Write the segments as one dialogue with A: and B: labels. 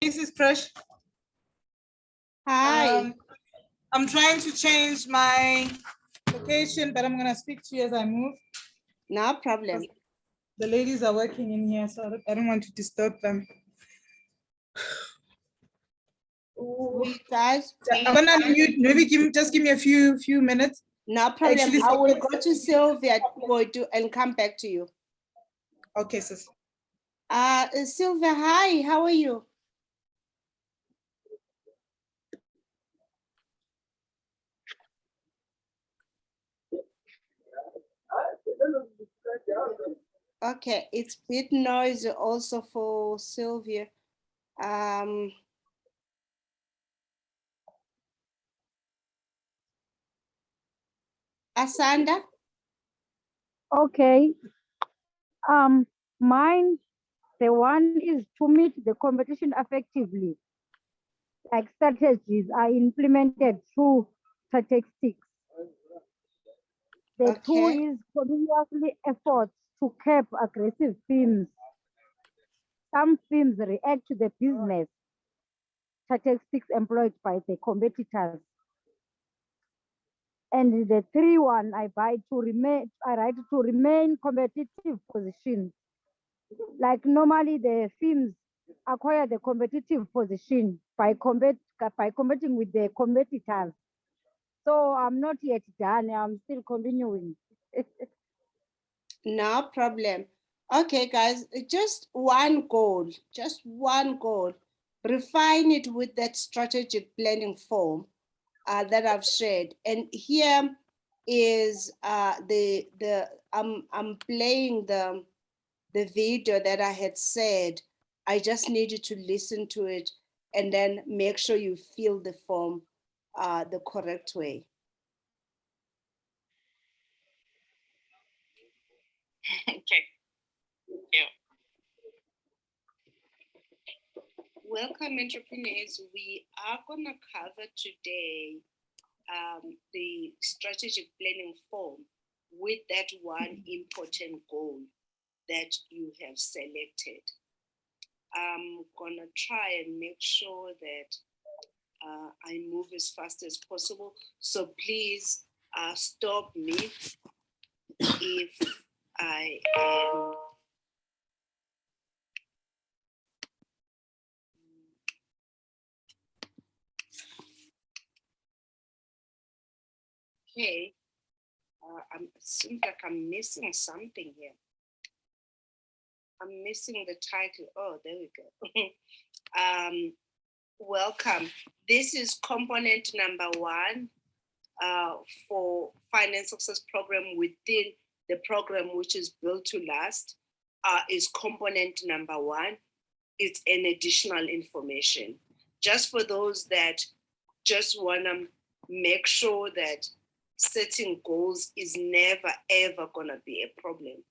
A: This is Presh.
B: Hi.
A: I'm trying to change my location, but I'm going to speak to you as I move.
B: No problem.
A: The ladies are working in here, so I don't want to disturb them.
B: Guys,
A: I'm going to mute. Maybe just give me a few minutes.
B: no problem.
A: Actually,
B: I will go to Sylvia and come back to you.
A: Okay, sis.
B: Sylvia, hi. How are you? Okay, it's a bit noisy also for Sylvia. Asanda?
C: Okay. Mine, the one is to meet the competition effectively. Like strategies are implemented through statistics. The two is continuously efforts to curb aggressive themes. Some themes react to the business statistics employed by the competitors. And the 3-1 I write to remain competitive position. Like normally the themes acquire the competitive position by competing with the competitors. So I'm not yet done. I'm still continuing.
B: No problem. Okay, guys, just one goal. Refine it with that strategic planning form that I've shared. And here is I'm playing the video that I had said. I just need you to listen to it and then make sure you fill the form the correct way.
D: Okay. Yeah.
B: Welcome, entrepreneurs. We are going to cover today the strategic planning form with that one important goal that you have selected. I'm going to try and make sure that I move as fast as possible. So please stop me if I am. Okay, it seems like I'm missing something here. I'm missing the title. Oh, there we go. Welcome. This is component number 1 for Finance Success Program within the program, which is Built to Last, is component number 1. It's an additional information. Just for those that just want to make sure that setting goals is never, ever going to be a problem,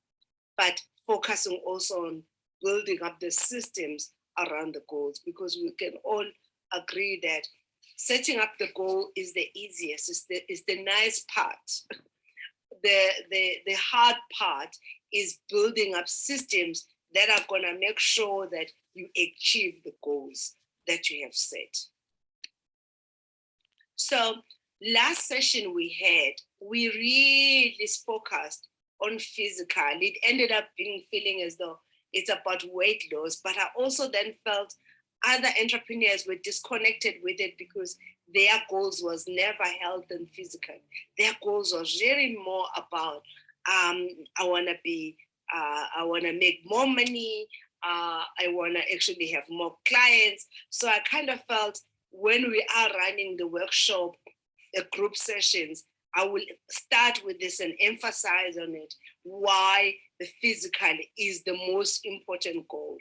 B: but focusing also on building up the systems around the goals, because we can all agree that setting up the goal is the easiest, it's the nice part. The hard part is building up systems that are going to make sure that you achieve the goals that you have set. So last session we really focused on physical. It ended up feeling as though it's about weight loss, but I also then felt other entrepreneurs were disconnected with it because their goals was never health and physical. Their goals was really more about, I want to make more money. I want to actually have more clients. So I kind of felt when we are running the workshop, the group sessions, I will start with this and emphasize on it, why the physical is the most important goal.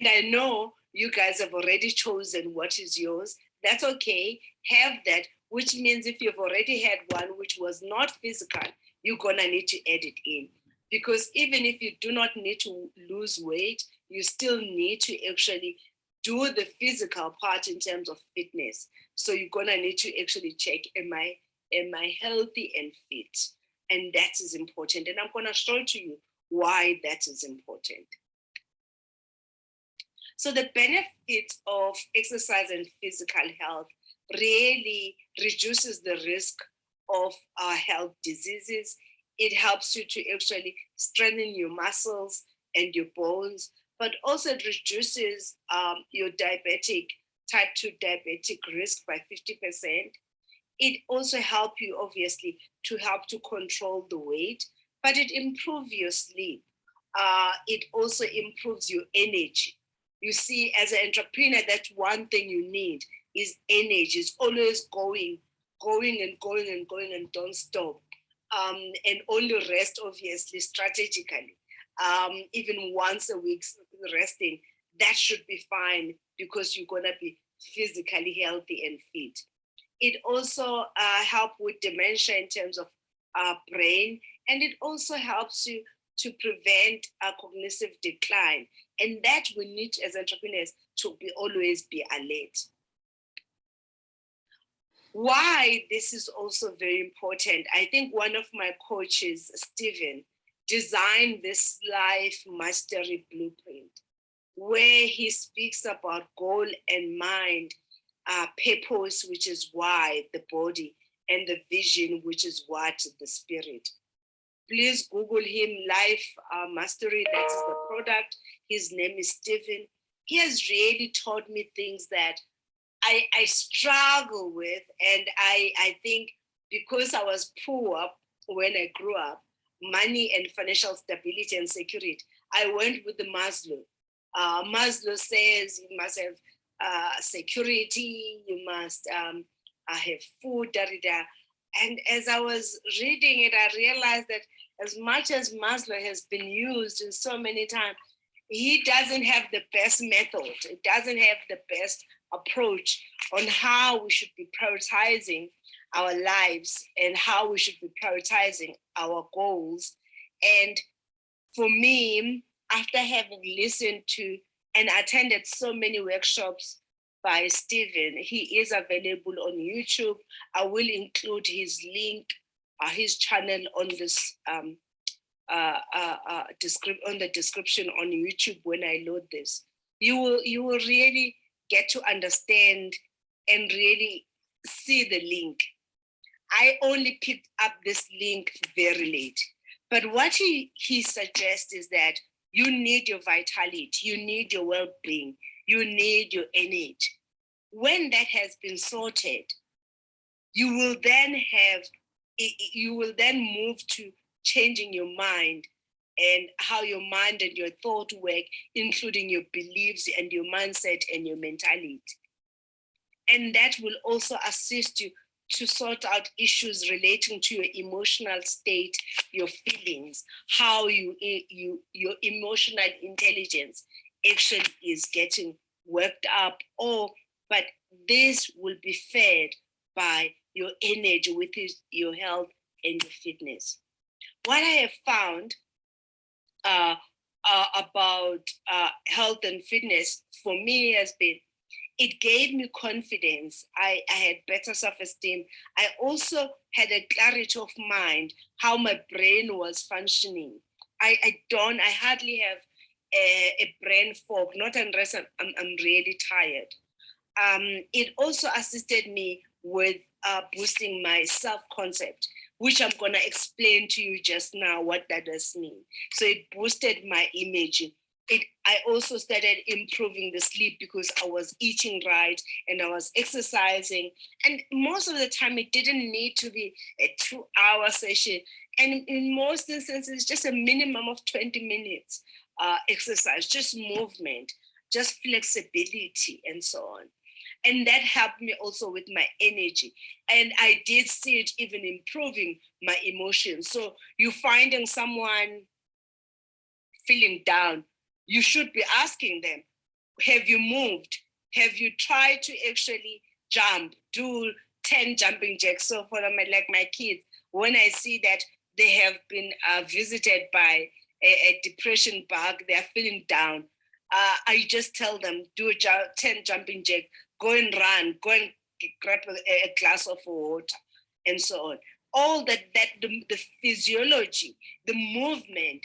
B: And I know you guys have already chosen what is yours. That's okay. Have that, which means if you've already had one which was not physical, you're going to need to add it in. Because even if you do not need to lose weight, you still need to actually do the physical part in terms of fitness. So you're going to need to actually check, am I healthy and fit? And that is important. And I'm going to show to you why that is important. So the benefit of exercise and physical health really reduces the risk of health diseases. It helps you to actually strengthen your muscles and your bones, but also it reduces your type 2 diabetic risk by 50%. It also helps you, obviously, to help to control the weight, but it improves your sleep. It also improves your energy. You see, as an entrepreneur, that's one thing you need is energy. It's always going and don't stop. And only rest, obviously, strategically. Even once a week resting, that should be fine because you're gonna be physically healthy and fit. It also helps with dementia in terms of brain, and it also helps you to prevent cognitive decline. And that we need as entrepreneurs to always be alert. Why this is also very important, I think one of my coaches, Stephen, designed this life mastery blueprint where he speaks about goal and mind, purpose, which is why, the body, and the vision, which is what, the spirit. Please Google him, Life Mastery, that is the product. His name is Stephen. He has really taught me things that I struggle with. And I think because I was poor when I grew up, money and financial stability and security, I went with the Maslow. Maslow says you must have security, you must have food, And as I was reading it, I realized that as much as Maslow has been used in so many times, he doesn't have the best method. It doesn't have the best approach on how we should be prioritizing our lives and how we should be prioritizing our goals. And for me, after having listened to and attended so many workshops by Stephen, he is available on YouTube. I will include his link, his channel on this on the description on YouTube when I load this. You will really get to understand and really see the link. I only picked up this link very late. But what he suggests is that you need your vitality, you need your well-being, you need your energy. When that has been sorted, you will then move to changing your mind and how your mind and your thought work, including your beliefs and your mindset and your mentality. And that will also assist you to sort out issues relating to your emotional state, your feelings, how your emotional intelligence actually is getting worked up, but this will be fed by your energy, with your health and your fitness. What I have found about health and fitness for me has been, it gave me confidence. I had better self-esteem. I also had a clarity of mind, how my brain was functioning. I hardly have a brain fog, not unless I'm really tired. It also assisted me with boosting my self-concept, which I'm gonna explain to you just now what that does mean. So it boosted my image. I also started improving the sleep because I was eating right and I was exercising. And most of the time, it didn't need to be a 2-hour session. And in most instances, just a minimum of 20 minutes exercise, just movement, just flexibility, and so on. And that helped me also with my energy. And I did see it even improving my emotions. So you're finding someone feeling down, you should be asking them, have you moved? Have you tried to actually jump, do 10 jumping jacks? So for like my kids, when I see that they have been visited by a depression bug, they're feeling down, I just tell them, do 10 jumping jacks, go and run, go and grab a glass of water, and so on. All that the physiology, the movement,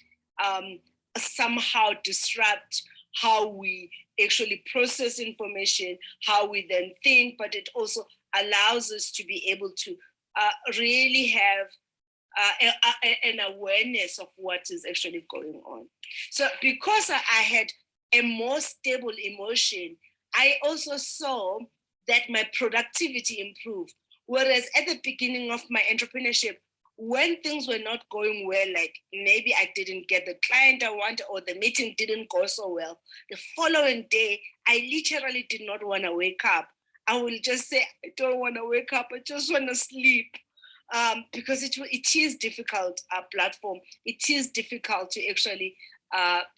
B: somehow disrupt how we actually process information, how we then think, but it also allows us to be able to really have an awareness of what is actually going on. So because I had a more stable emotion, I also saw that my productivity improved. Whereas at the beginning of my entrepreneurship, when things were not going well, like maybe I didn't get the client I wanted or the meeting didn't go so well, the following day, I literally did not want to wake up. I will just say, I don't want to wake up, I just want to sleep. Because it is difficult, platform. It is difficult to actually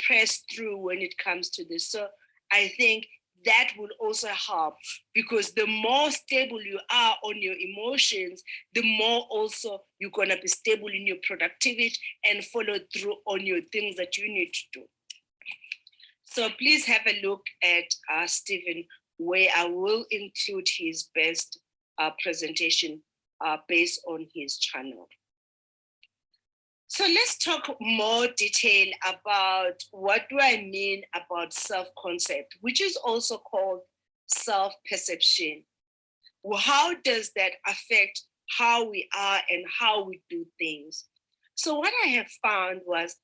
B: press through when it comes to this. So I think that will also help, because the more stable you are on your emotions, the more also you're going to be stable in your productivity and follow through on your things that you need to do. So please have a look at Stephen, where I will include his best presentation based on his channel. So let's talk more detail about what do I mean about self-concept, which is also called self-perception. Well, how does that affect how we are and how we do things? So what I have found was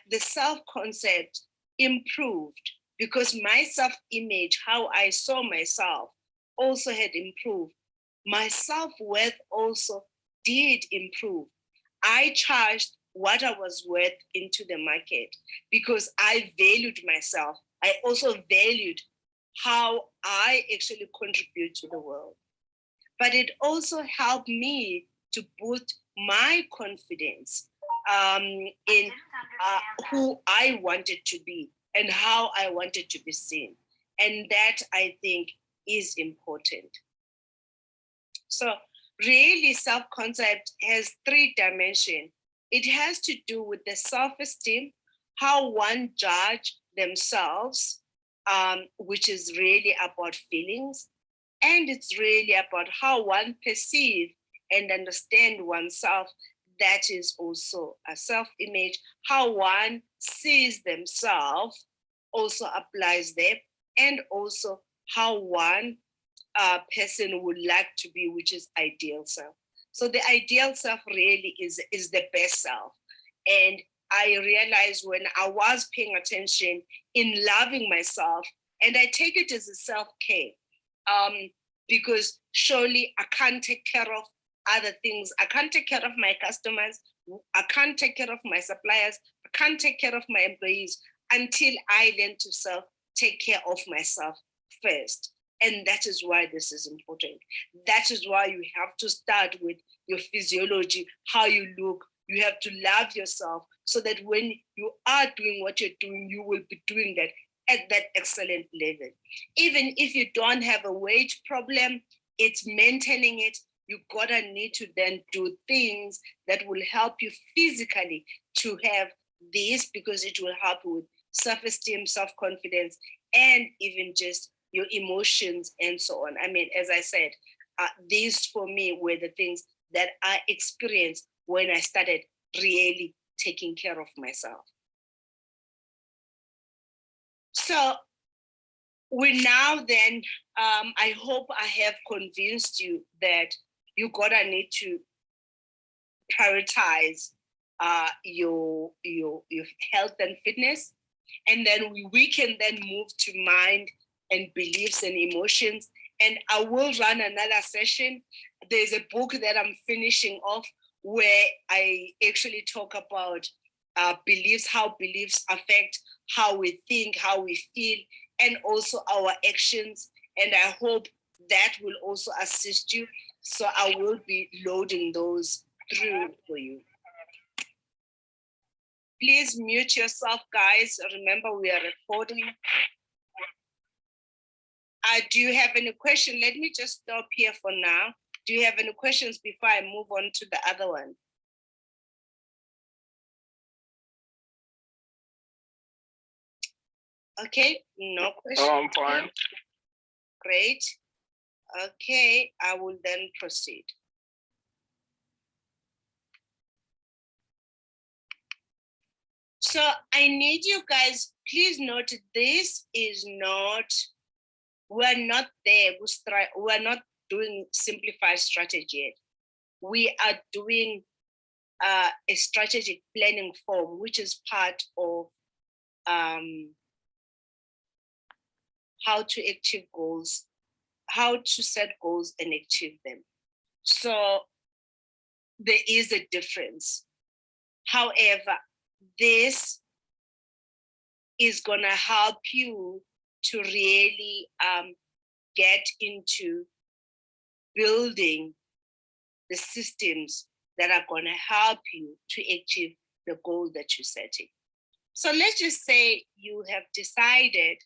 B: the self-concept improved because my self-image, how I saw myself, also had improved. My self-worth also did improve. I charged what I was worth into the market because I valued myself. I also valued how I actually contribute to the world. But it also helped me to boost my confidence in who I wanted to be and how I wanted to be seen. And that, I think, is important. So really, self-concept has 3 dimensions. It has to do with the self-esteem, how one judge themselves, which is really about feelings. And it's really about how one perceives and understand oneself. That is also a self-image. How one sees themselves also applies there. And also how one person would like to be, which is ideal self. So the ideal self really is the best self. And I realized when I was paying attention in loving myself, and I take it as a self-care, because surely I can't take care of other things. I can't take care of my customers. I can't take care of my suppliers. I can't take care of my employees until I learn to take care of myself first. And that is why this is important. That is why you have to start with your physiology, how you look. You have to love yourself so that when you are doing what you're doing, you will be doing that at that excellent level. Even if you don't have a weight problem, it's maintaining it. You gotta need to then do things that will help you physically to have this, because it will help you with self-esteem, self-confidence, and even just your emotions and so on. I mean, as I said, these for me were the things that I experienced when I started really taking care of myself. So we now then, I hope I have convinced you that you gotta need to prioritize your health and fitness, and then we can then move to mind and beliefs and emotions. And I will run another session. There's a book that I'm finishing off where I actually talk about beliefs, how beliefs affect how we think, how we feel, and also our actions. And I hope that will also assist you. So I will be loading those through for you. Please mute yourself, guys. Remember, we are recording. Do you have any questions? Let me just stop here for now. Do you have any questions before I move on to the other one? Okay, no questions.
E: Oh, I'm fine.
B: Great. Okay, I will then proceed. So I need you guys, please note, this is not, we're not there, we're not doing simplified strategy yet. We are doing a strategic planning form, which is part of how to achieve goals, how to set goals and achieve them. So there is a difference. However, this is gonna help you to really get into building the systems that are gonna help you to achieve the goal that you're setting. So let's just say you have decided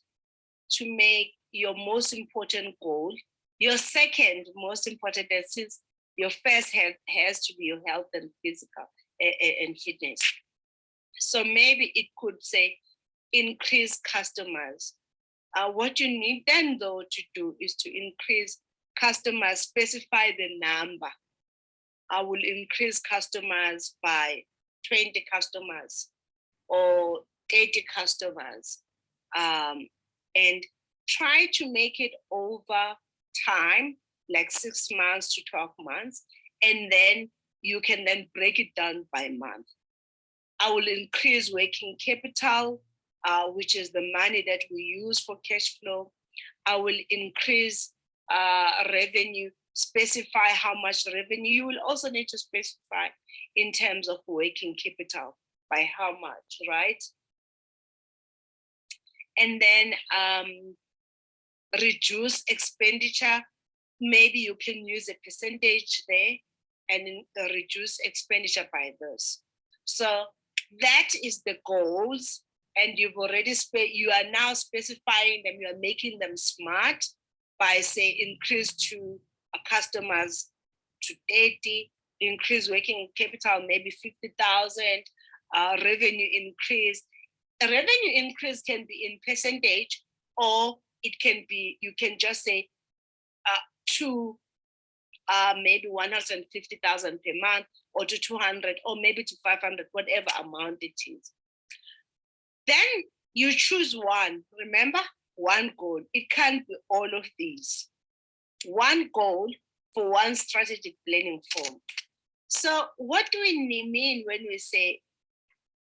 B: to make your most important goal, your second most important, since your first has to be your health and physical and fitness. So maybe it could say increase customers. What you need then though to do is to increase customers, specify the number. I will increase customers by 20 customers or 80 customers, and try to make it over time, like 6 months to 12 months, and then you can then break it down by month. I will increase working capital, which is the money that we use for cash flow. I will increase revenue, specify how much revenue. You will also need to specify in terms of working capital, by how much, right? And then reduce expenditure. Maybe you can use a percentage there and reduce expenditure by this. So that is the goals, and you've already you are now specifying them, you are making them smart by say increase to customers to 80, increase working capital, maybe 50,000, revenue increase. A revenue increase can be in percentage, or it can be, you can just say to maybe 150,000 per month, or to 200, or maybe to 500, whatever amount it is. Then you choose one, remember, one goal. It can't be all of these. One goal for one strategic planning form. So what do we mean when we say,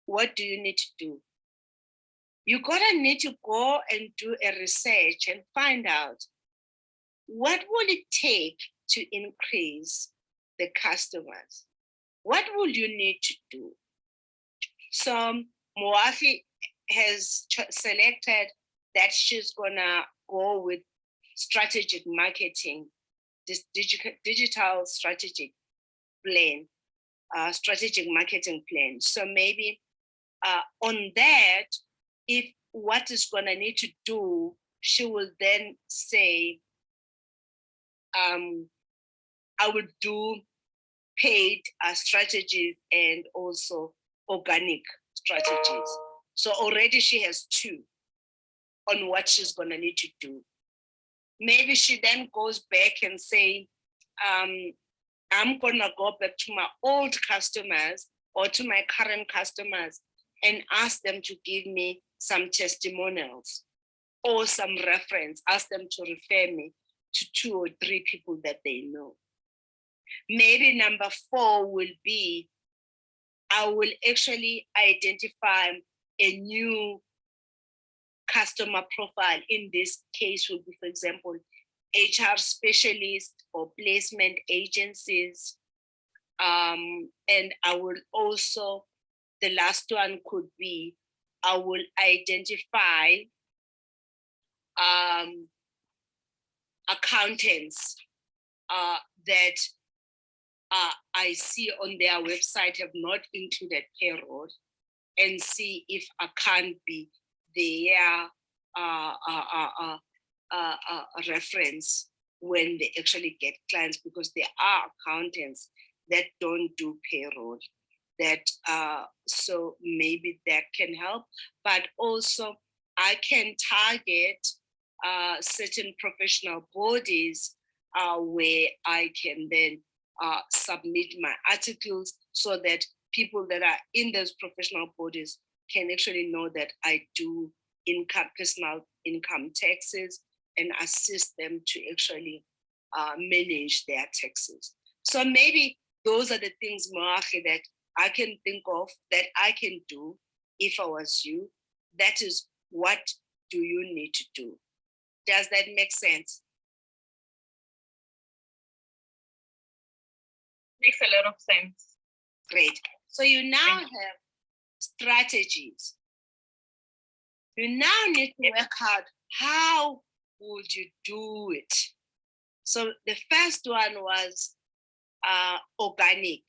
B: what do you need to do? You're gonna need to go and do a research and find out what will it take to increase the customers? What will you need to do? So Moafi has selected that she's gonna go with strategic marketing, this digital strategic plan, strategic marketing plan. So maybe on that, if what is gonna need to do, she will then say, I will do paid strategies and also organic strategies. So already she has two on what she's gonna need to do. Maybe she then goes back and say, I'm gonna go back to my old customers or to my current customers and ask them to give me some testimonials or some reference, ask them to refer me to 2 or 3 people that they know. Maybe number 4 will be, I will actually identify a new customer profile. In this case will be, for example, HR specialists or placement agencies. And I will also, the last one could be, I will identify accountants that I see on their website have not included payroll, and see if I can't be their reference when they actually get clients, because there are accountants that don't do payroll. That so maybe that can help, but also I can target certain professional bodies where I can then submit my articles so that people that are in those professional bodies can actually know that I do personal income taxes and assist them to actually manage their taxes. So maybe those are the things, Moache, that I can think of that I can do if I was you. That is, what do you need to do? Does that make sense?
D: Makes a lot of sense.
B: Great. So you now have strategies. You now need to work out how would you do it. So the first one was organic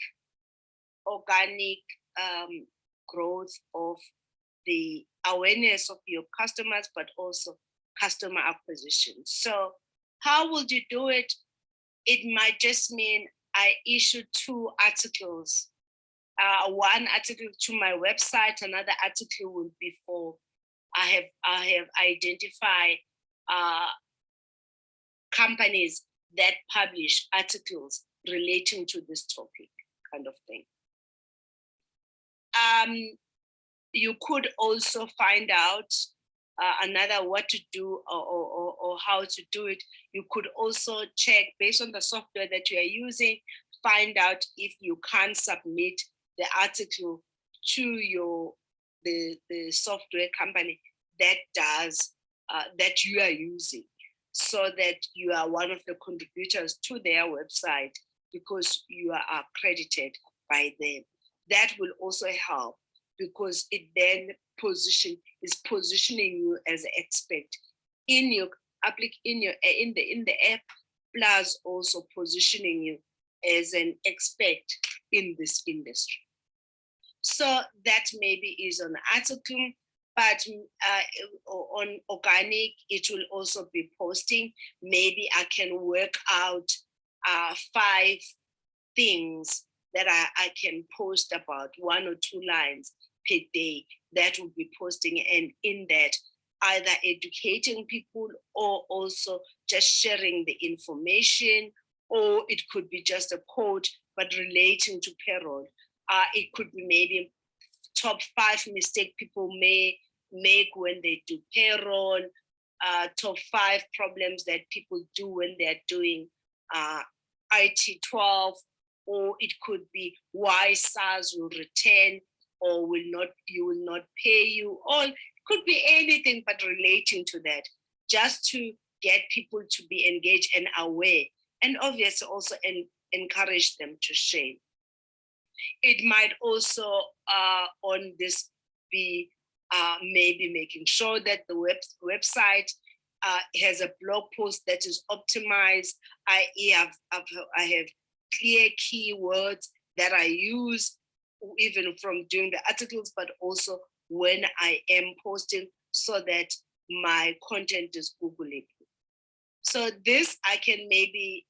B: growth of the awareness of your customers, but also customer acquisition. So how would you do it? It might just mean I issue 2 articles. One article to my website, another article will be for, I have identified companies that publish articles relating to this topic, kind of thing. You could also find out another what to do or how to do it. You could also check based on the software that you are using, find out if you can submit the article to the software company that does that you are using, so that you are one of the contributors to their website because you are accredited by them. That will also help because it then is positioning you as an expert in your in the app, plus also positioning you as an expert in this industry. So that maybe is an article, but on organic, it will also be posting. Maybe I can work out 5 things that I can post about 1 or 2 lines per day that will be posting, and in that either educating people or also just sharing the information, or it could be just a quote but relating to payroll. It could be maybe top 5 mistakes people may make when they do payroll, top 5 problems that people do when they're doing IT 12, or it could be why SARS will return or you will not pay you, or it could be anything but relating to that, just to get people to be engaged and aware, and obviously also encourage them to share. It might also on this be maybe making sure that the website has a blog post that is optimized. I have clear keywords that I use even from doing the articles, but also when I am posting, so that my content is Googleable. So this I can maybe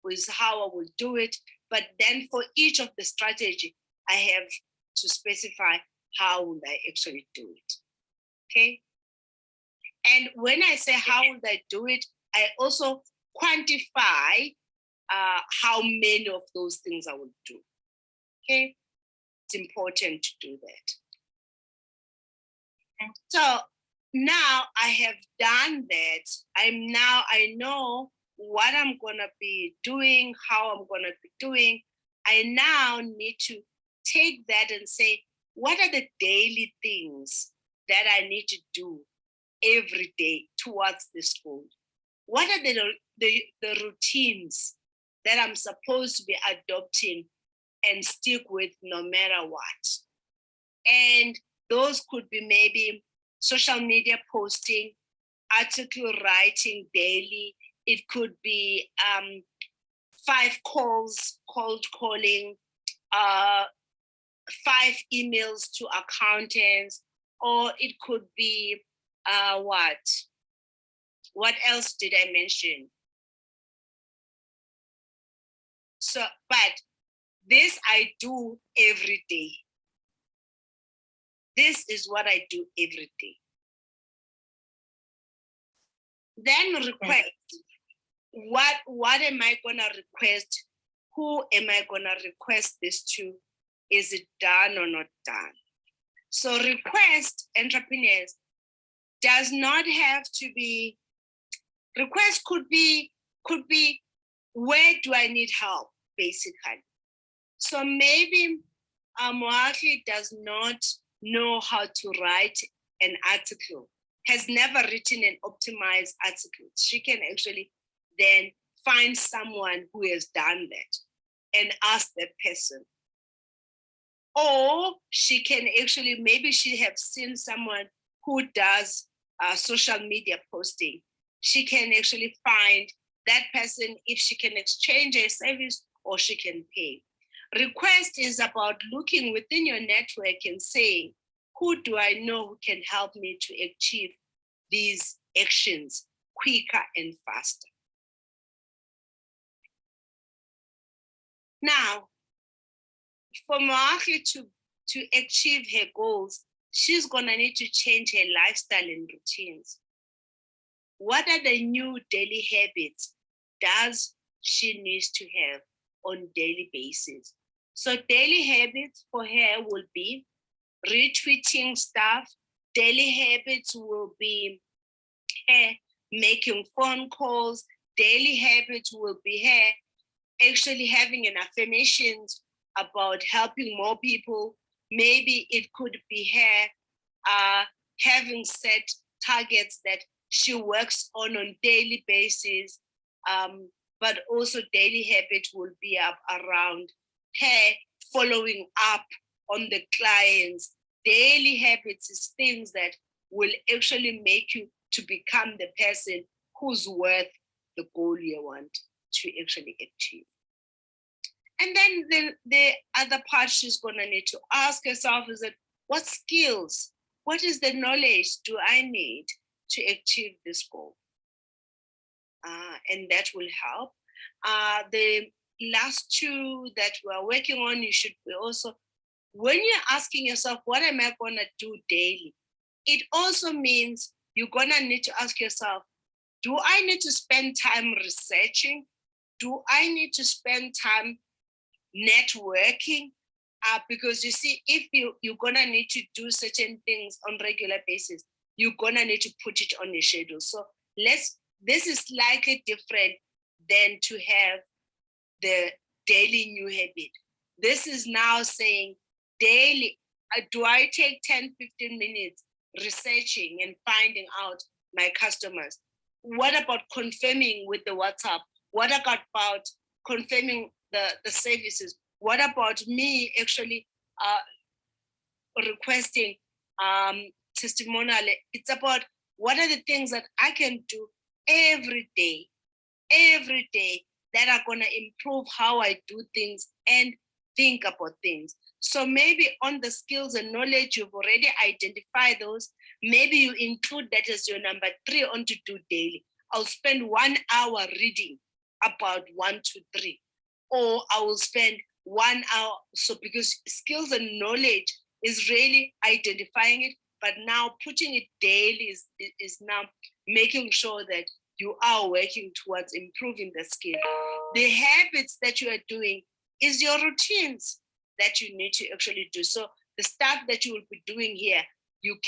B: is how I will do it. But then for each of the strategy, I have to specify how will I actually do it. Okay. And when I say how would I do it, I also quantify how many of those things I will do. Okay. It's important to do that. So now I have done that. I know what I'm gonna be doing, how I'm gonna be doing. I now need to take that and say, what are the daily things that I need to do every day towards this goal? What are the routines that I'm supposed to be adopting and stick with no matter what? And those could be maybe social media posting, article writing daily. It could be 5 calls, cold calling, 5 emails to accountants, or it could be what else did I mention? So, but this I do every day. This is what I do every day. Then request. What am I gonna request? Who am I gonna request this to? Is it done or not done? So request entrepreneurs does not have to be, request could be, where do I need help, basically. So maybe Moakli does not know how to write an article, has never written an optimized article. She can actually then find someone who has done that and ask that person. Or she can actually, maybe she have seen someone who does social media posting. She can actually find that person if she can exchange a service or she can pay. Request is about looking within your network and saying, who do I know who can help me to achieve these actions quicker and faster? Now, for Moakli to achieve her goals, she's gonna need to change her lifestyle and routines. What are the new daily habits does she needs to have on daily basis? So daily habits for her will be retweeting stuff. Daily habits will be her making phone calls. Daily habits will be her actually having an affirmations about helping more people. Maybe it could be her having set targets that she works on daily basis, but also daily habit will be up around her following up on the clients. Daily habits is things that will actually make you to become the person who's worth the goal you want to actually achieve. And then the other part she's gonna need to ask herself is that, what skills, what is the knowledge do I need to achieve this goal? And that will help. The last two that we're working on, you should be also, when you're asking yourself, what am I gonna do daily? It also means you're gonna need to ask yourself, do I need to spend time researching? Do I need to spend time networking? Because you see, if you're gonna need to do certain things on regular basis, you're gonna need to put it on your schedule. So this is slightly different than to have the daily new habit. This is now saying daily, do I take 10, 15 minutes researching and finding out my customers? What about confirming with the WhatsApp? What about confirming the services? What about me actually requesting testimonial? It's about what are the things that I can do every day that are gonna improve how I do things and think about things. So maybe on the skills and knowledge, you've already identified those. Maybe you include that as your number 3 on to do daily. I'll spend 1 hour reading about 1, 2, 3, or I will spend 1 hour. So because skills and knowledge is really identifying it, but now putting it daily is now making sure that you are working towards improving the skill. The habits that you are doing is your routines that you need to actually do. So the stuff that you will be doing here, you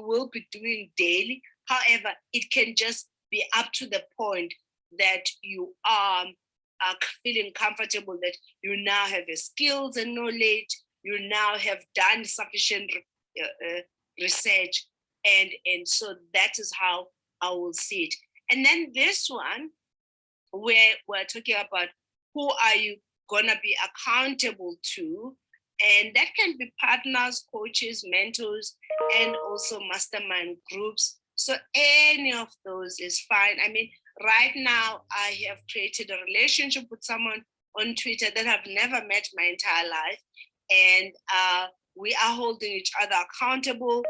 B: will be doing daily. However, it can just be up to the point that you are feeling comfortable that you now have the skills and knowledge, you now have done sufficient research, and so that is how I will see it. And then this one, where we're talking about who are you gonna be accountable to, and that can be partners, coaches, mentors, and also mastermind groups. So any of those is fine. I mean, right now I have created a relationship with someone on Twitter that I've never met my entire life, and we are holding each other accountable.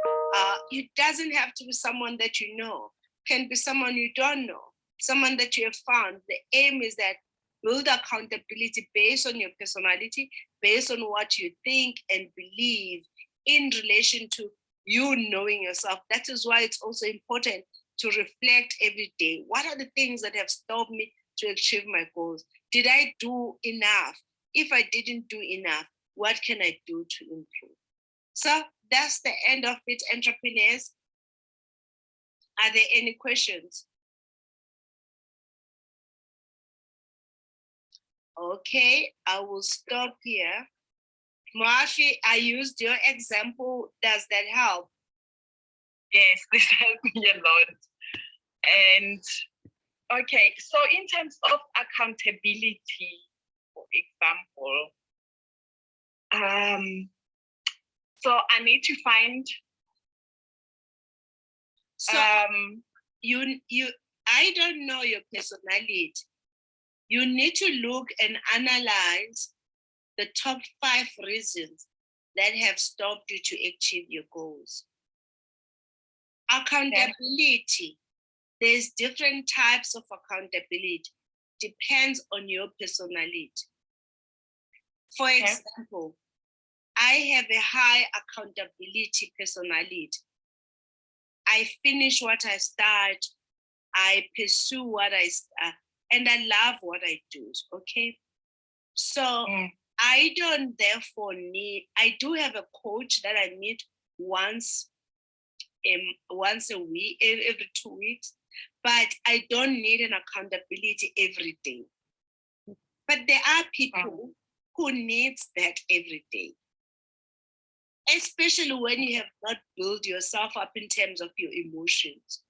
B: It doesn't have to be someone that you know. It can be someone you don't know, someone that you have found. The aim is that build accountability based on your personality, based on what you think and believe in relation to you knowing yourself. That is why it's also important to reflect every day. What are the things that have stopped me to achieve my goals? Did I do enough? If I didn't do enough, what can I do to improve? So that's the end of it, entrepreneurs. Are there any questions? Okay, I will stop here. Moafi, I used your example. Does that help?
D: Yes, this helped me a lot. And okay, so in terms of accountability, for example, so I need to find
B: So I don't know your personality. You need to look and analyze the top 5 reasons that have stopped you to achieve your goals. Accountability. There's different types of accountability. Depends on your personality. For example, I have a high accountability personality. I finish what I start. I pursue what I start, and I love what I do. Okay, so I don't therefore need. I do have a coach that I meet once a week, every 2 weeks, but I don't need an accountability every day. But there are people who needs that every day, especially when you have not built yourself up in terms of your emotions,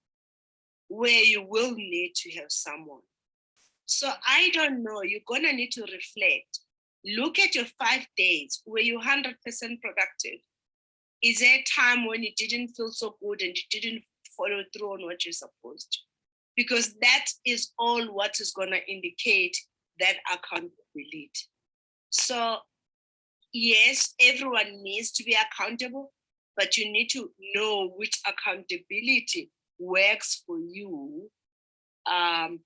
B: where you will need to have someone. So I don't know, you're gonna need to reflect. Look at your 5 days where you're 100% productive. Is there a time when you didn't feel so good and you didn't follow through on what you're supposed to? Because that is all what is gonna indicate that accountability. So yes, everyone needs to be accountable, but you need to know which accountability works for you, and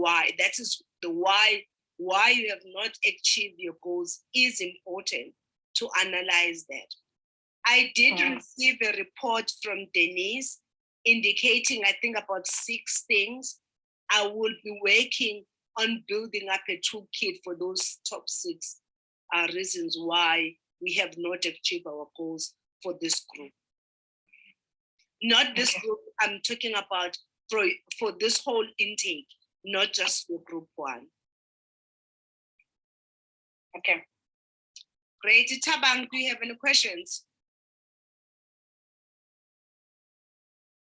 B: why. That is the why you have not achieved your goals is important to analyze that. I did receive a report from Denise indicating, I think, about 6 things. I will be working on building up a toolkit for those top 6 reasons why we have not achieved our goals for this group. Not this group, I'm talking about for this whole intake, not just for group 1.
D: Okay.
B: Great. Tabang, do you have any questions?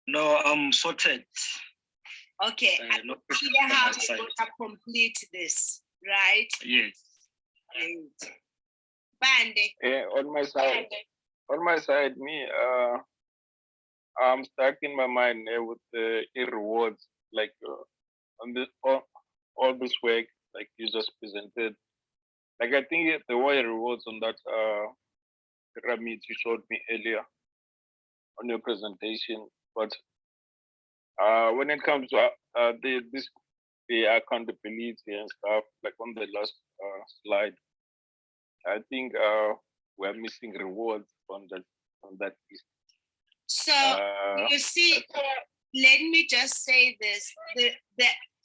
E: No, I'm sorted.
B: Okay,
E: No
B: I see
E: questions from
B: how
E: my
B: we're
E: side.
B: going to complete this, right?
E: Yes.
B: Great. Bande.
F: Yeah, on my side, me, I'm stuck in my mind with the rewards, like on this all this work, like you just presented. Like I think there were rewards on that pyramid you showed me earlier on your presentation, but when it comes to the accountability and stuff, like on the last slide, I think we're missing rewards on that list.
B: So you see, let me just say this.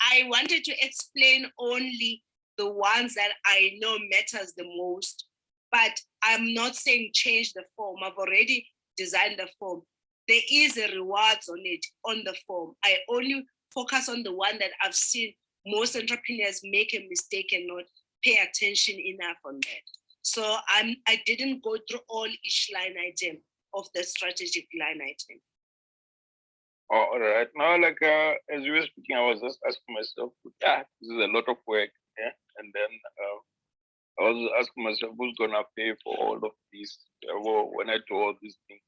B: I wanted to explain only the ones that I know matters the most, but I'm not saying change the form. I've already designed the form. There is a rewards on it, on the form. I only focus on the one that I've seen most entrepreneurs make a mistake and not pay attention enough on that. So I didn't go through each line item of the strategic line item.
F: All right. Now, like as you were speaking, I was just asking myself, this is a lot of work, yeah. And then I was asking myself, who's gonna pay for all of this? When I do all these things,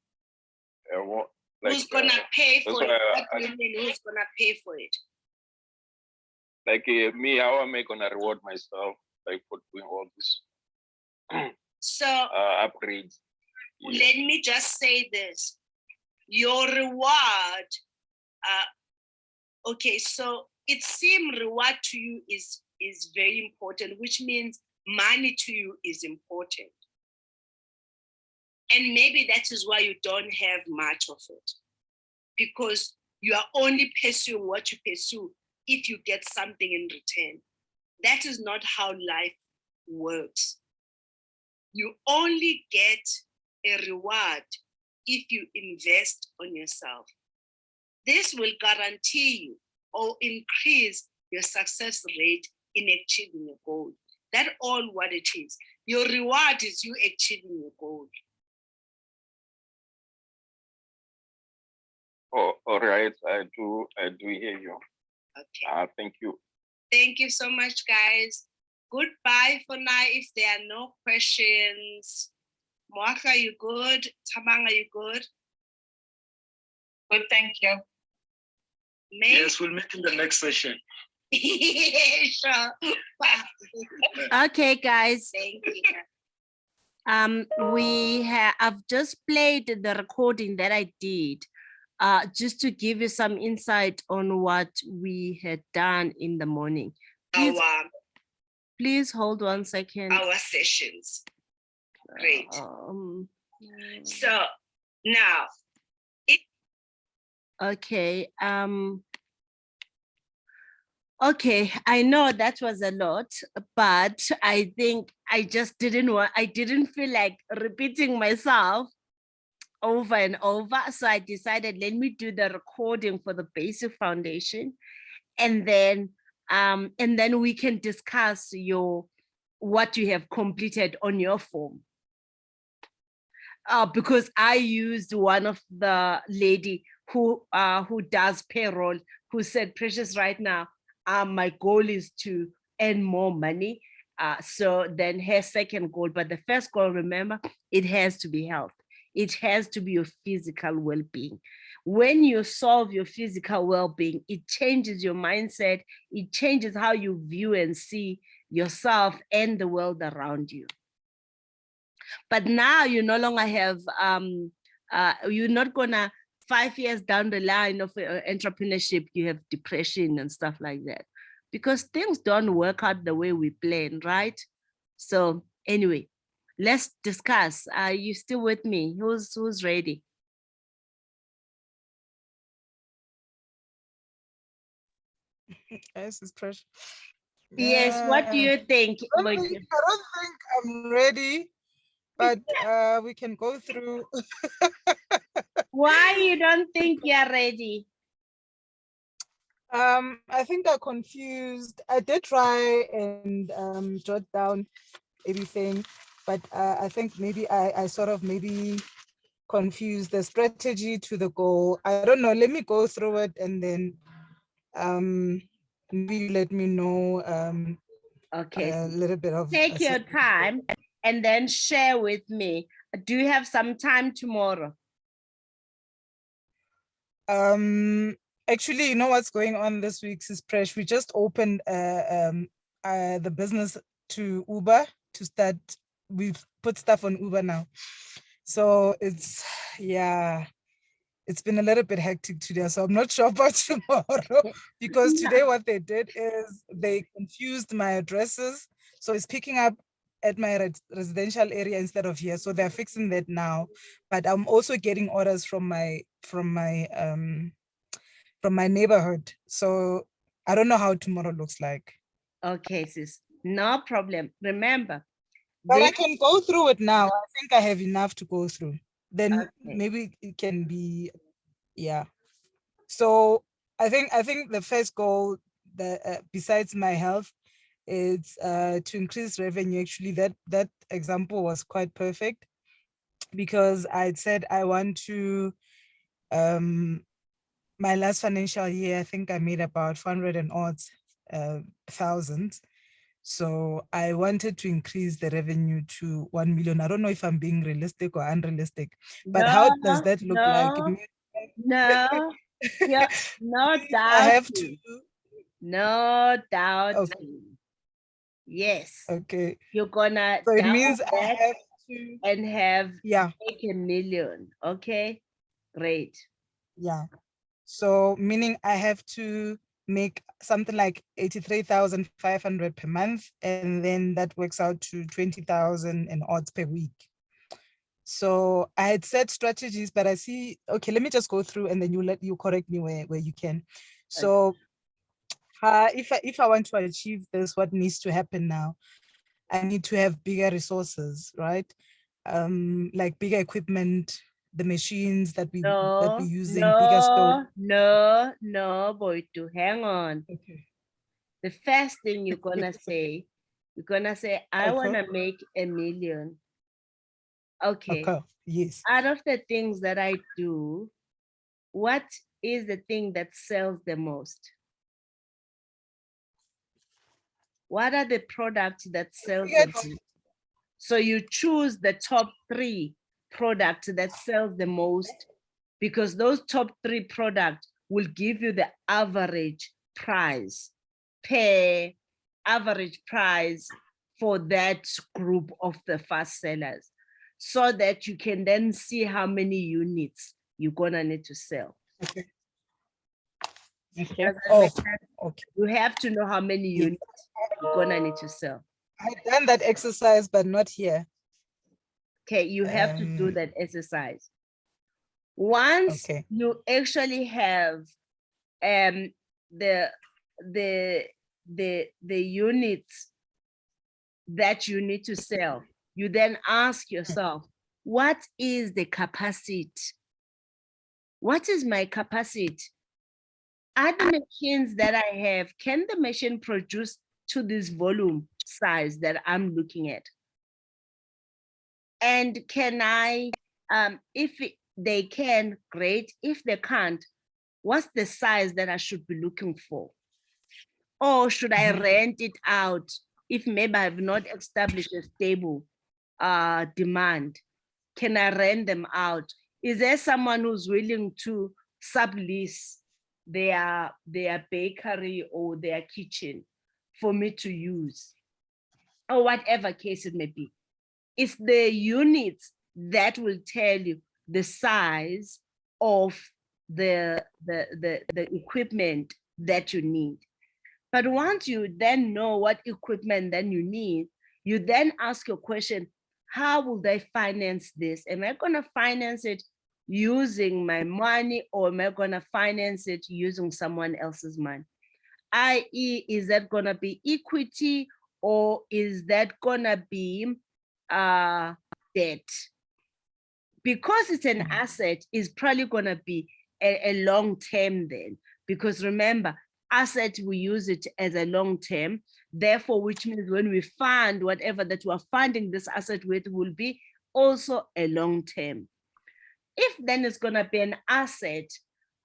B: who's gonna pay for it? What do you mean? Who's gonna pay for it?
F: Like me, how am I gonna reward myself, like for doing all this?
B: So
F: upgrades. Yeah.
B: Let me just say this: your reward. Okay, so esteem reward to you is very important, which means money to you is important. And maybe that is why you don't have much of it, because you are only pursuing what you pursue if you get something in return. That is not how life works. You only get a reward if you invest on yourself. This will guarantee you or increase your success rate in achieving your goal. That's all what it is. Your reward is you achieving your goal.
F: Oh, all right, I do hear you.
B: Okay.
F: Thank you.
B: Thank you so much, guys. Goodbye for now. If there are no questions, Moaka, you good? Tamanga, you good?
D: Good, thank you.
B: May?
E: Yes, we'll meet in the next session.
B: Sure.
G: Okay, guys.
B: Thank you.
G: I've just played the recording that I did, just to give you some insight on what we had done in the morning. Please hold 1 second.
B: Our sessions. Great. So now,
G: okay. Okay, I know that was a lot, but I think I just didn't feel like repeating myself over and over. So I decided, let me do the recording for the basic foundation, and then we can discuss what you have completed on your form. Because I used one of the lady who does payroll, who said, Precious, right now, my goal is to earn more money. So then her second goal, but the first goal, remember, it has to be health. It has to be your physical well-being. When you solve your physical well-being, it changes your mindset. It changes how you view and see yourself and the world around you. But now you no longer have, you're not gonna, 5 years down the line of entrepreneurship, you have depression and stuff like that, because things don't work out the way we plan, right? So anyway, let's discuss. Are you still with me? Who's ready?
A: Yes, it's Precious.
G: Yes, what do you think?
A: I don't think I'm ready, but we can go through.
G: Why you don't think you're ready?
A: I think I'm confused. I did try and jot down everything, but I think maybe I sort of maybe confused the strategy to the goal. I don't know. Let me go through it and then maybe let me know
G: Okay,
A: a little bit of.
G: take your time and then share with me. Do you have some time tomorrow?
A: Actually, you know what's going on this week is Presh. We just opened the business to Uber to start. We've put stuff on Uber now, so it's been a little bit hectic today. So I'm not sure about tomorrow, because today what they did is they confused my addresses, so it's picking up at my residential area instead of here. So they're fixing that now, but I'm also getting orders from my neighborhood. So I don't know how tomorrow looks like.
G: Okay, sis, no problem. Remember,
A: but I can go through it now. I think I have enough to go through. Then maybe it can be, yeah. So I think the first goal, that besides my health, is to increase revenue. Actually, that example was quite perfect, because I said I want to my last financial year, I think I made about 400 and odd thousand. So I wanted to increase the revenue to 1 million. I don't know if I'm being realistic or unrealistic, but how does that look like?
G: No, yeah, no doubt.
A: I have to.
G: No doubt.
A: Okay.
G: Yes.
A: Okay.
G: You're gonna.
A: So it means I have to.
G: And have
A: make
G: $1 million. Okay, great.
A: Yeah. So meaning I have to make something like 83,500 per month, and then that works out to 20,000 and odds per week. So I had set strategies, but I see, okay, let me just go through and then you correct me where you can. So if I want to achieve this, what needs to happen now? I need to have bigger resources, right? like bigger equipment, the machines that we
G: No,
A: using, bigger stove.
G: no, boy, to hang on.
A: Okay.
G: The first thing you're gonna say, I
A: Okay.
G: wanna make 1 million. Okay.
A: Okay. Yes.
G: Out of the things that I do, what is the thing that sells the most? What are the products that sell the
A: Yes.
G: most? So you choose the top 3 products that sell the most, because those top 3 products will give you the average price per average price for that group of the fast sellers, so that you can then see how many units you're gonna need to sell.
A: Okay.
G: Does
A: Okay.
G: that
A: Oh,
G: make sense?
A: okay.
G: You have to know how many
A: Yes.
G: units you're gonna need to sell.
A: I've done that exercise, but not here.
G: Okay, you have to do that exercise. Once
A: Okay.
G: you actually have the units that you need to sell, you then ask yourself, what is the capacity? What is my capacity? Are the machines that I have, can the machine produce to this volume size that I'm looking at? And can I, if they can, great. If they can't, what's the size that I should be looking for? Or should I rent it out if maybe I have not established a stable demand? Can I rent them out? Is there someone who's willing to sublease their bakery or their kitchen for me to use? Or whatever case it may be. It's the units that will tell you the size of the equipment that you need. But once you then know what equipment then you need, you then ask your question, how will they finance this? Am I gonna finance it using my money, or am I gonna finance it using someone else's money? i.e., is that gonna be equity, or is that gonna be debt? Because it's an asset, is probably gonna be a long term then, because remember, asset, we use it as a long term, therefore, which means when we fund whatever that we're funding this asset with will be also a long term. If then it's gonna be an asset,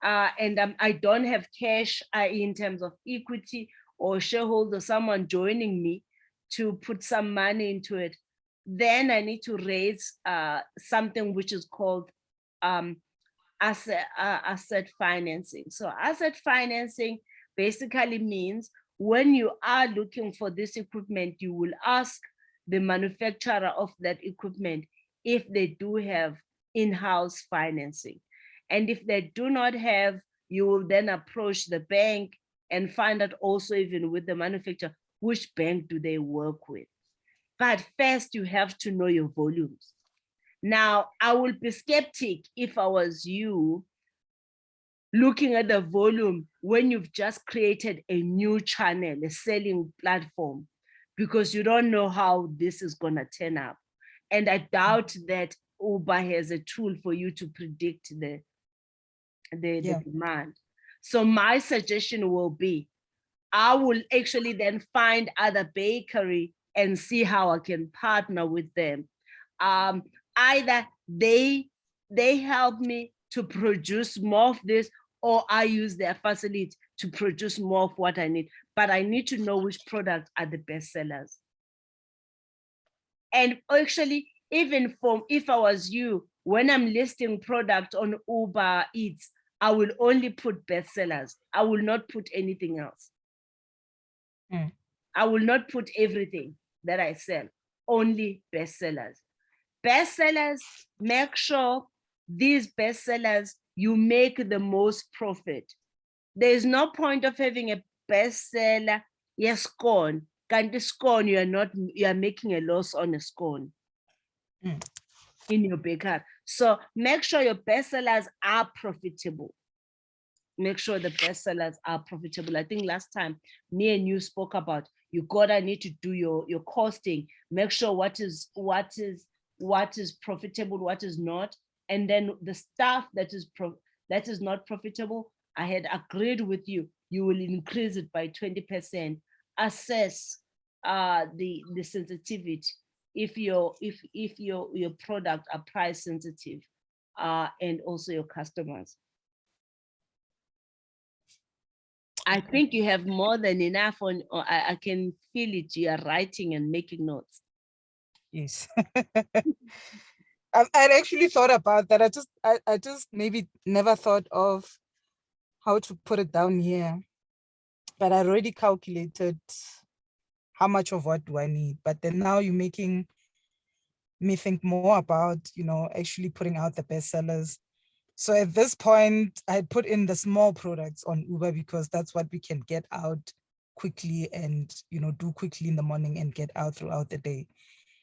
G: and I don't have cash in terms of equity or shareholder, someone joining me to put some money into it, then I need to raise something which is called asset financing. So asset financing basically means when you are looking for this equipment, you will ask the manufacturer of that equipment if they do have in-house financing. And if they do not have, you will then approach the bank and find out also, even with the manufacturer, which bank do they work with. But first, you have to know your volumes. Now, I will be skeptic if I was you, looking at the volume when you've just created a new channel, a selling platform, because you don't know how this is going to turn up. And I doubt that Uber has a tool for you to predict the demand. So my suggestion will be, I will actually then find other bakery and see how I can partner with them. Either they help me to produce more of this, or I use their facility to produce more of what I need. But I need to know which products are the best sellers. And actually, even if I was you, when I'm listing product on Uber Eats, I will only put bestsellers. I will not put anything else. I will not put everything that I sell, only bestsellers. Bestsellers, make sure these bestsellers, you make the most profit. There's no point of having a bestseller, yes, scone. Can't scone, you are making a loss on a scone in your bakery. So make sure your bestsellers are profitable. Make sure the bestsellers are profitable. I think last time me and you spoke about, you gotta need to do your costing. Make sure what is what is profitable, what is not. And then the stuff that is not profitable, I had agreed with you, you will increase it by 20%. Assess the sensitivity if your product are price sensitive, and also your customers. I think you have more than enough on, or I can feel it. You are writing and making notes.
A: Yes. I'd actually thought about that. I just maybe never thought of how to put it down here. But I already calculated how much of what do I need. But then now you're making me think more about, actually putting out the bestsellers. So at this point, I put in the small products on Uber because that's what we can get out quickly and, do quickly in the morning and get out throughout the day.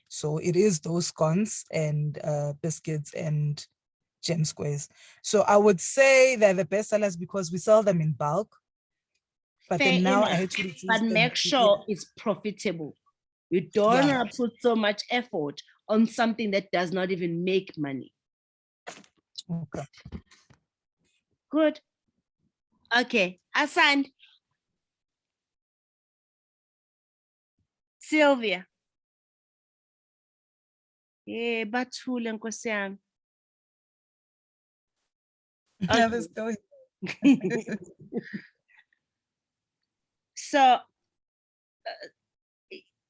A: So it is those scones and biscuits and gem squares. So I would say they're the best sellers because we sell them in bulk. But
G: Fair
A: then now
G: enough,
A: I actually choose
G: but
A: them
G: make
A: to
G: sure it's profitable. You don't
A: Yeah.
G: want to put so much effort on something that does not even make money.
A: Okay.
G: Good. Okay, Asan. Sylvia. Yeah, bathule nkosi yami.
A: Yeah, they're still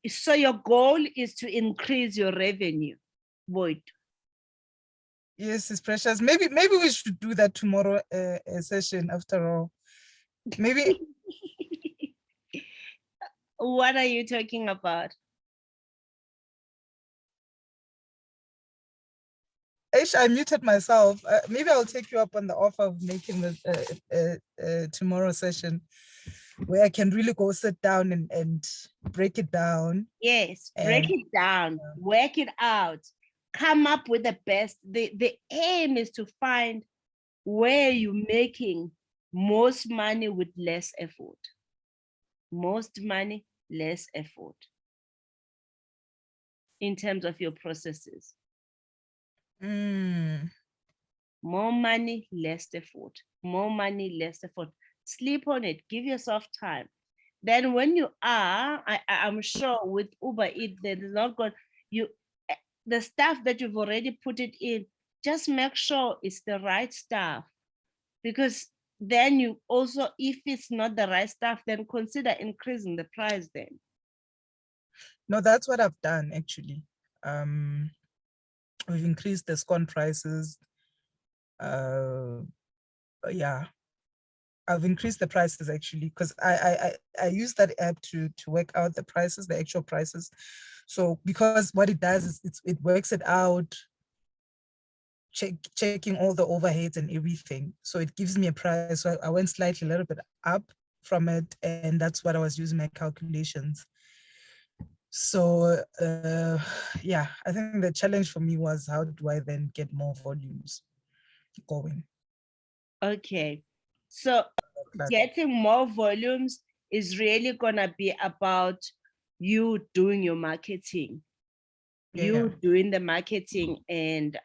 G: So your goal is to increase your revenue, Boyd.
A: Yes, it's precious. Maybe we should do that tomorrow, a session after all. Maybe
G: What are you talking about?
A: actually I muted myself. Maybe I'll take you up on the offer of making the tomorrow session where I can really go sit down and break it down.
G: Yes, break
A: And
G: it down, work it out, come up with the best. The aim is to find where you're making most money with less effort. Most money, less effort in terms of your processes. More money, less effort. More money, less effort. Sleep on it. Give yourself time. Then when you are, I'm sure with Uber Eats, there's not going, the stuff that you've already put it in, just make sure it's the right stuff. Because then you also, if it's not the right stuff, then consider increasing the price then.
A: no, that's what I've done actually. We've increased the scone prices. Yeah, I've increased the prices actually because I use that app to work out the prices, the actual prices. So because what it does is it works it out, checking all the overheads and everything. So it gives me a price. So I went slightly a little bit up from it, and that's what I was using my calculations. So yeah, I think the challenge for me was how do I then get more volumes going?
G: Okay, so getting more volumes is really gonna be about you doing your marketing, doing the marketing and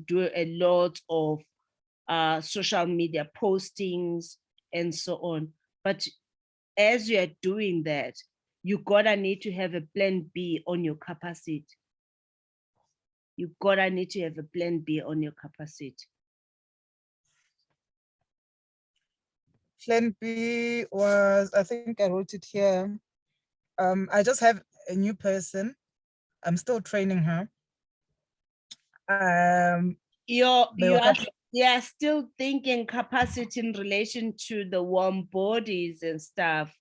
G: do a lot of social media postings and so on. But as you are doing that, you gotta need to have a plan B on your capacity. You gotta need to have a plan B on your capacity.
A: Plan B was, I think I wrote it here. I just have a new person. I'm still training her.
G: You're still thinking capacity in relation to the warm bodies and stuff.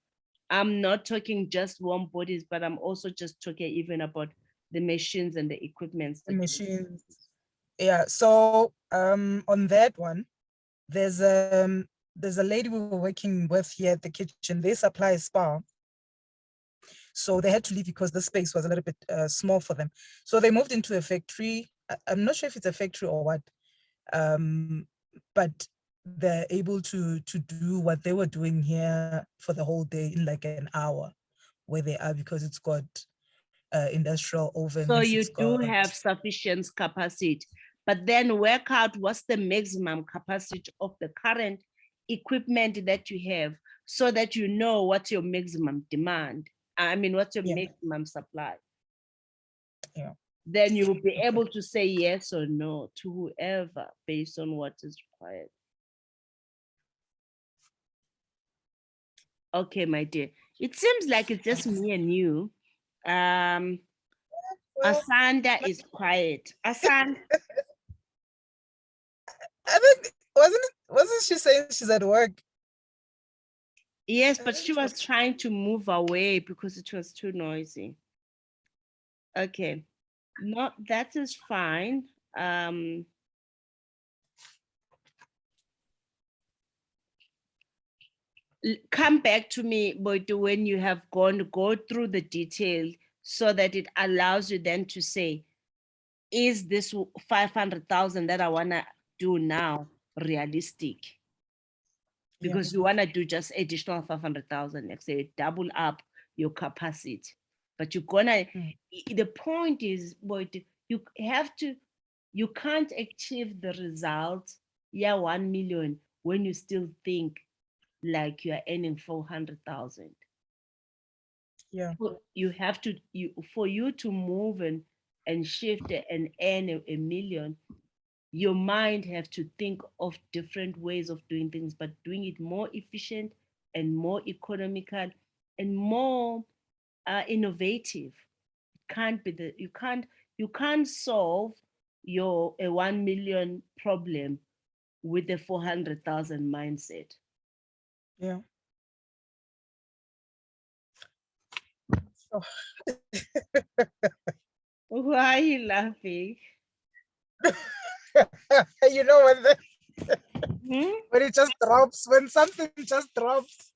G: I'm not talking just warm bodies, but I'm also just talking even about the machines and the equipment.
A: The machines. Yeah. So on that one, there's a lady we were working with here at the kitchen. They supply a spa. So they had to leave because the space was a little bit small for them. So they moved into a factory. I'm not sure if it's a factory or what, but they're able to do what they were doing here for the whole day in like an hour where they are, because it's got industrial ovens.
G: So you
A: it's
G: do
A: got-
G: have sufficient capacity, but then work out what's the maximum capacity of the current equipment that you have so that you know what's your maximum demand. I mean, what's your
A: Yeah.
G: maximum supply?
A: Yeah.
G: Then you will be able to say yes or no to whoever based on what is required. Okay, my dear. It seems like it's just me and you.
A: Well,
G: Asanda is quiet. Asan,
A: I think wasn't she saying she's at work?
G: yes,
A: I
G: but
A: think
G: she was trying to move away because it was too noisy. Okay, no, that is fine. Come back to me, but when you have go through the detail so that it allows you then to say, is this 500,000 that I want to do now realistic? Because you want to do just additional 500,000 next year, double up your capacity. But you're gonna, the point is, but you have to, you can't achieve the result, 1 million, when you still think like you are earning 400,000.
A: Yeah.
G: You have to, for you to move and shift and earn a million, your mind have to think of different ways of doing things, but doing it more efficient and more economical and more innovative. It can't be you can't solve your a 1 million problem with a 400,000 mindset.
A: Yeah. Oh.
G: Why are you laughing?
A: You know when
G: Hmm?
A: when it just drops, when something just drops.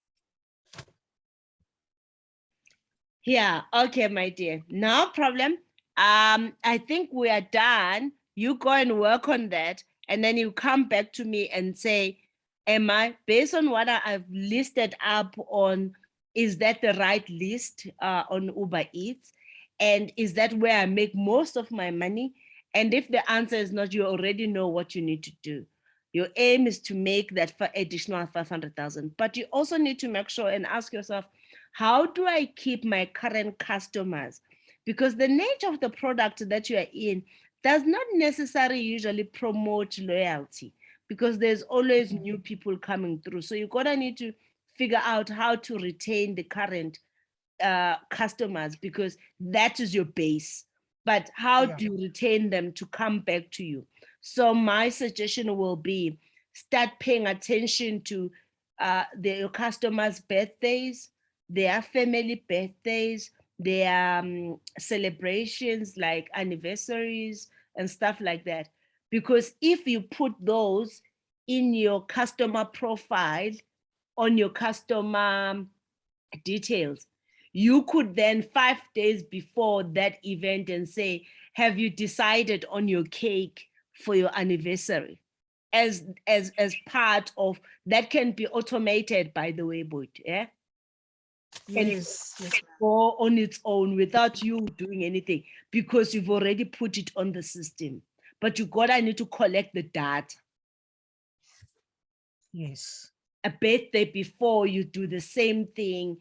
G: Yeah, okay, my dear. No problem. I think we are done. You go and work on that, and then you come back to me and say, am I, based on what I've listed up on, is that the right list on Uber Eats? And is that where I make most of my money? And if the answer is not, you already know what you need to do. Your aim is to make that for additional 500,000, but you also need to make sure and ask yourself, how do I keep my current customers? Because the nature of the product that you are in does not necessarily usually promote loyalty, because there's always new people coming through. So you're gonna need to figure out how to retain the current customers, because that is your base. But how do you retain them to come back to you? So my suggestion will be, start paying attention to your customers' birthdays, their family birthdays, their celebrations like anniversaries and stuff like that. Because if you put those in your customer profile, on your customer details, you could then 5 days before that event and say, have you decided on your cake for your anniversary? As part of that, can be automated, by the way, but yeah.
A: Yes. Yes.
G: Go on its own without you doing anything, because you've already put it on the system. But you need to collect the data.
A: Yes.
G: A birthday before, you do the same thing.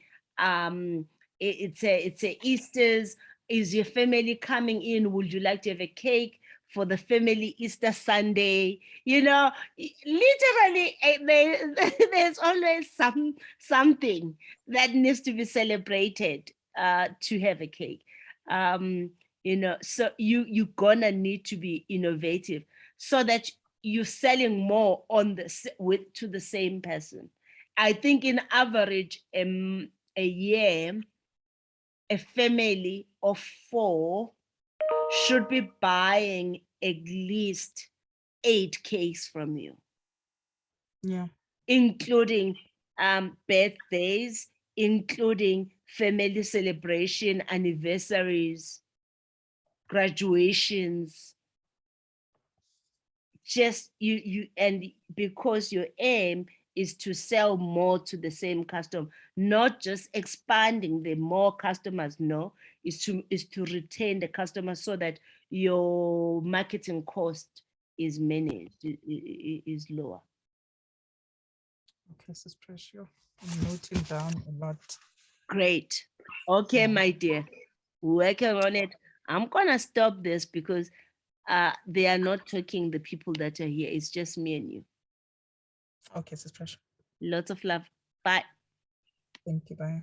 G: It's a Easter's. Is your family coming in? Would you like to have a cake for the family Easter Sunday? You know, literally, there's always something that needs to be celebrated to have a cake. You know, so you're gonna need to be innovative so that you're selling more on to the same person. I think in average, a year, a family of 4 should be buying at least 8 cakes from you.
A: Yeah.
G: Including birthdays, including family celebration, anniversaries, graduations. Just you and because your aim is to sell more to the same customer, not just expanding the more customers. No, is to retain the customer so that your marketing cost is managed, is lower.
A: Okay, Sis Precious. I'm noting down a lot.
G: Great. Okay,
A: Yeah.
G: my dear, working on it. I'm gonna stop this because they are not talking, the people that are here. It's just me and you.
A: Okay, Sis Precious.
G: Lots of love. Bye.
A: Thank you. Bye.